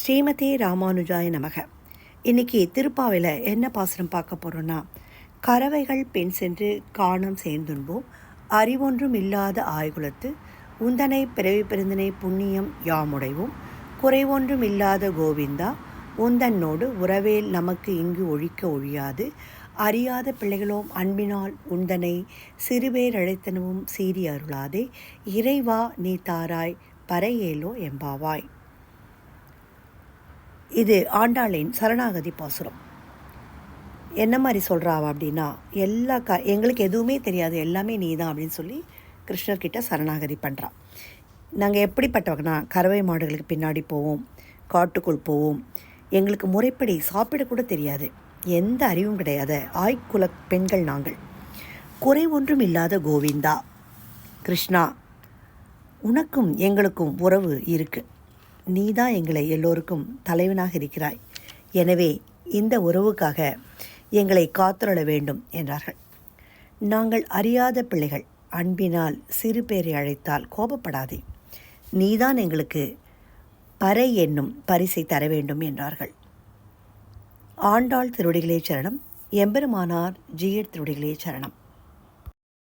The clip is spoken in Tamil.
ஸ்ரீமதி ராமானுஜாய நமக. இன்றைக்கி திருப்பாவையில் என்ன பாசுரம் பார்க்க போகிறோன்னா, கறவைகள் பெண் சென்று காணம் சேர்ந்துன்போம் அறிவொன்றும் இல்லாத ஆய்குலத்து உந்தனை பிறவி பெருந்தனை புண்ணியம் யாமுடைவோம் குறைவொன்றும் இல்லாத கோவிந்தா உந்தன்னோடு உறவேல் நமக்கு இங்கு ஒழிக்க ஒழியாது அறியாத பிள்ளைகளோம் அன்பினால் உந்தனை சிறுபேர் அழைத்தனவும் சீறி அருளாதே இறைவா நீ தாராய் பறையேலோ எம்பாவாய். இது ஆண்டாளின் சரணாகதி பாசுரம். என்ன மாதிரி சொல்கிறாவா அப்படின்னா, எங்களுக்கு எதுவுமே தெரியாது, எல்லாமே நீ தான் அப்படின்னு சொல்லி கிருஷ்ணர்கிட்ட சரணாகதி பண்ணுறான். நாங்கள் எப்படிப்பட்டவங்கன்னா, கறவை மாடுகளுக்கு பின்னாடி போவோம், காட்டுக்குள் போவோம், எங்களுக்கு முறைப்படி சாப்பிடக்கூட தெரியாது, எந்த அறிவும் கிடையாது, ஆய்குல பெண்கள் நாங்கள். குறை ஒன்றும் இல்லாத கோவிந்தா கிருஷ்ணா, உனக்கும் எங்களுக்கும் உறவு இருக்குது, நீ தான் எங்களை எல்லோருக்கும் தலைவனாக இருக்கிறாய், எனவே இந்த உறவுக்காக எங்களை காத்துள்ள வேண்டும் என்றார்கள். நாங்கள் அறியாத பிள்ளைகள், அன்பினால் சிறு பேரை அழைத்தால் கோபப்படாதே, நீதான் எங்களுக்கு பறை என்னும் பரிசை தர வேண்டும் என்றார்கள். ஆண்டாள் திருவடிகளே சரணம். எம்பெருமானார் ஜீயர் திருவடிகளே சரணம்.